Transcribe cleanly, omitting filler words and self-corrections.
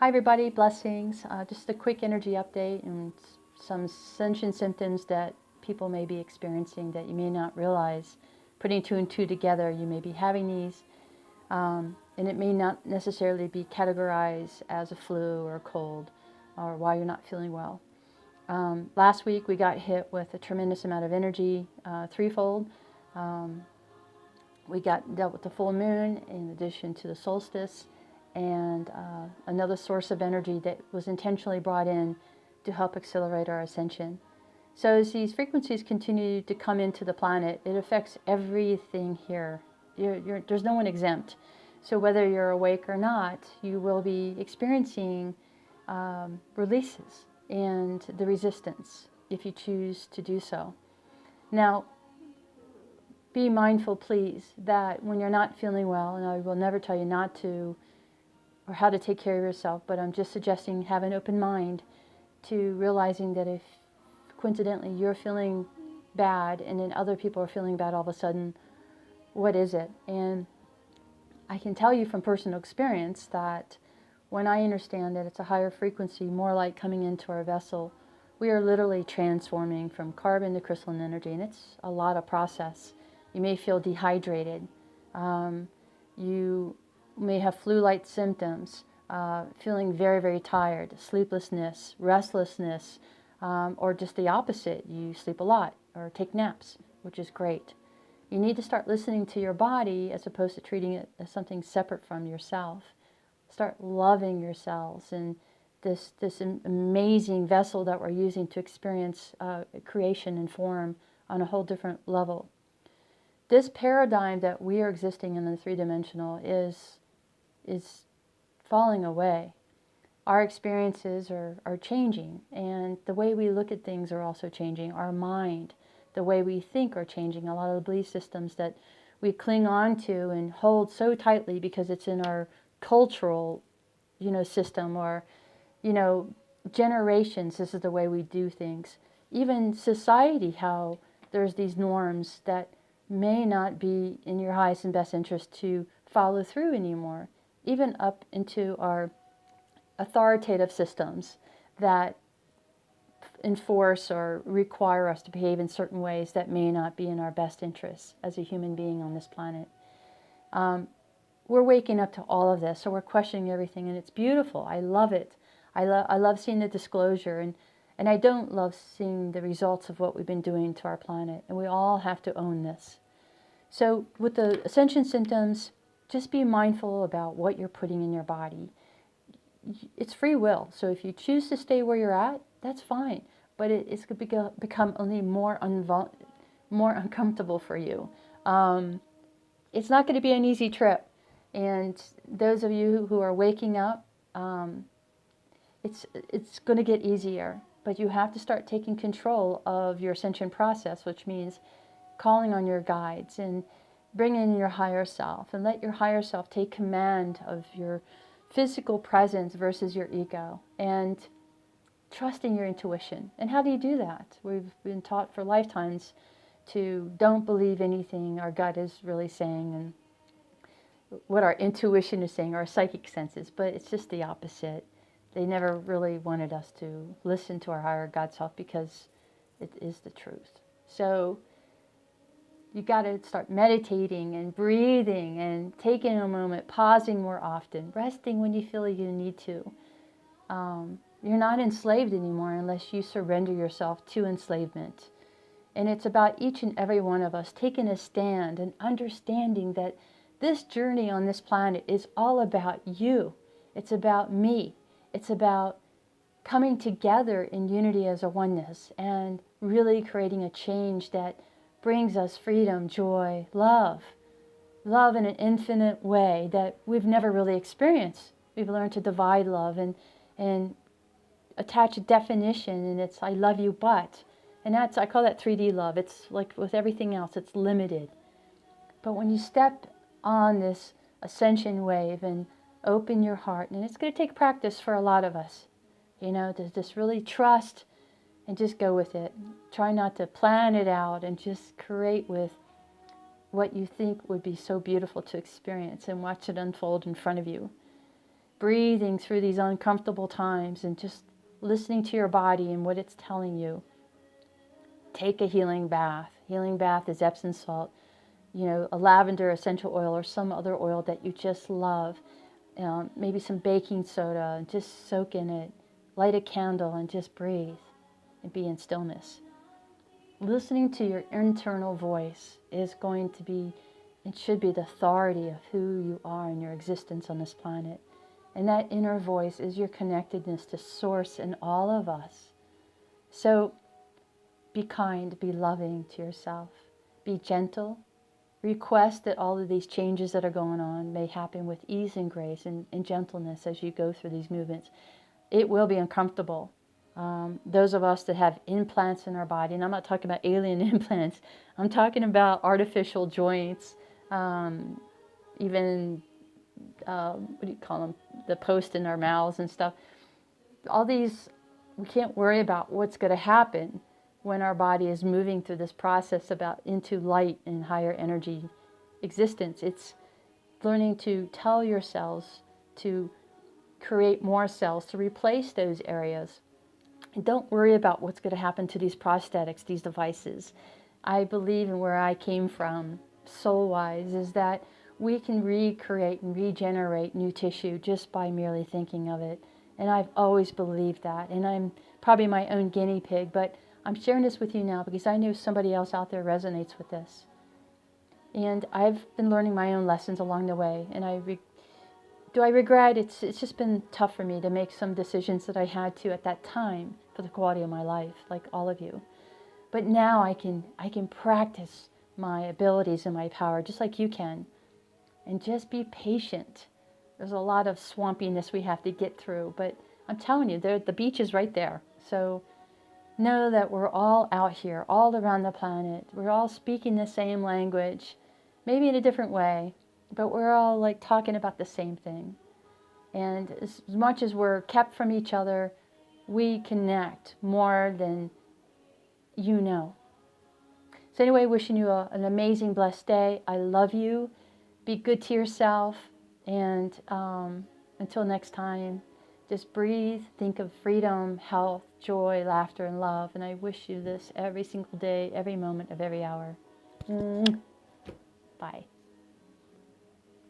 Hi everybody, blessings. Just a quick energy update and some ascension symptoms that people may be experiencing that you may not realize. Putting two and two together, you may be having these, and it may not necessarily be categorized as a flu or a cold or why you're not feeling well. Last week we got hit with a tremendous amount of energy, threefold. We dealt with the full moon in addition to the solstice, and another source of energy that was intentionally brought in to help accelerate our ascension. So as these frequencies continue to come into the planet, it affects everything here. There's no one exempt. So whether you're awake or not, you will be experiencing releases and the resistance if you choose to do so. Now, be mindful, please, that when you're not feeling well, and I will never tell you not to or how to take care of yourself, but I'm just suggesting have an open mind to realizing that if coincidentally you're feeling bad and then other people are feeling bad all of a sudden, what is it? And I can tell you from personal experience that when I understand that it's a higher frequency, more light coming into our vessel, we are literally transforming from carbon to crystalline energy, and it's a lot of process. You may feel dehydrated. You may have flu-like symptoms, feeling very, very tired, sleeplessness, restlessness, or just the opposite. You sleep a lot or take naps, which is great. You need to start listening to your body as opposed to treating it as something separate from yourself. Start loving yourselves and this amazing vessel that we're using to experience creation and form on a whole different level. This paradigm that we are existing in the three-dimensional is falling away. Our experiences are changing, and the way we look at things are also changing. Our mind, the way we think are changing. A lot of the belief systems that we cling on to and hold so tightly because it's in our cultural, system, or, generations, this is the way we do things. Even society, how there's these norms that may not be in your highest and best interest to follow through anymore, even up into our authoritative systems that enforce or require us to behave in certain ways that may not be in our best interests as a human being on this planet. We're waking up to all of this, so we're questioning everything, and it's beautiful. I love it. I love seeing the disclosure, and I don't love seeing the results of what we've been doing to our planet, and we all have to own this. So with the ascension symptoms, just be mindful about what you're putting in your body. It's free will, so if you choose to stay where you're at, that's fine, but it's going to become only more uncomfortable for you. It's not going to be an easy trip, and those of you who are waking up, it's going to get easier, but you have to start taking control of your ascension process, which means calling on your guides and bringing in your higher self, and let your higher self take command of your physical presence versus your ego, and trusting your intuition. And how do you do that? We've been taught for lifetimes to don't believe anything our gut is really saying and what our intuition is saying, our psychic senses, but it's just the opposite. They never really wanted us to listen to our higher God self because it is the truth. So you got to start meditating and breathing and taking a moment, pausing more often, resting when you feel you need to. You're not enslaved anymore unless you surrender yourself to enslavement. And it's about each and every one of us taking a stand and understanding that this journey on this planet is all about you. It's about me. It's about coming together in unity as a oneness and really creating a change that brings us freedom, joy, love in an infinite way that we've never really experienced. We've learned to divide love and attach a definition, and it's I love you but. And I call that 3D love. It's like with everything else, it's limited. But when you step on this ascension wave and open your heart, and it's going to take practice for a lot of us, to just really trust and just go with it. Try not to plan it out and just create with what you think would be so beautiful to experience and watch it unfold in front of you. breathing through these uncomfortable times and just listening to your body and what it's telling you. Take a healing bath. Healing bath is Epsom salt, a lavender essential oil or some other oil that you just love. Maybe some baking soda, and just soak in it. Light a candle and just breathe and be in stillness. Listening to your internal voice is going to be, it should be the authority of who you are in your existence on this planet. And that inner voice is your connectedness to Source in all of us. So be kind, be loving to yourself. Be gentle. Request that all of these changes that are going on may happen with ease and grace and gentleness as you go through these movements. It will be uncomfortable. Those of us that have implants in our body, and I'm not talking about alien implants, I'm talking about artificial joints, even, what do you call them, the post in our mouths and stuff. All these, we can't worry about what's going to happen when our body is moving through this process into light and higher energy existence. It's learning to tell your cells to create more cells to replace those areas. And don't worry about what's going to happen to these prosthetics, these devices. I believe in where I came from, soul-wise, is that we can recreate and regenerate new tissue just by merely thinking of it. And I've always believed that. And I'm probably my own guinea pig, but I'm sharing this with you now because I know somebody else out there resonates with this. And I've been learning my own lessons along the way. And do I regret? It's just been tough for me to make some decisions that I had to at that time for the quality of my life, like all of you. But now I can practice my abilities and my power just like you can. And just be patient. There's a lot of swampiness we have to get through, but I'm telling you, the beach is right there. So know that we're all out here, all around the planet. We're all speaking the same language, maybe in a different way, but we're all like talking about the same thing. And as much as we're kept from each other, we connect more than you know. So anyway, wishing you an amazing, blessed day. I love you. Be good to yourself. And until next time, just breathe, think of freedom, health, joy, laughter, and love. And I wish you this every single day, every moment of every hour. Bye.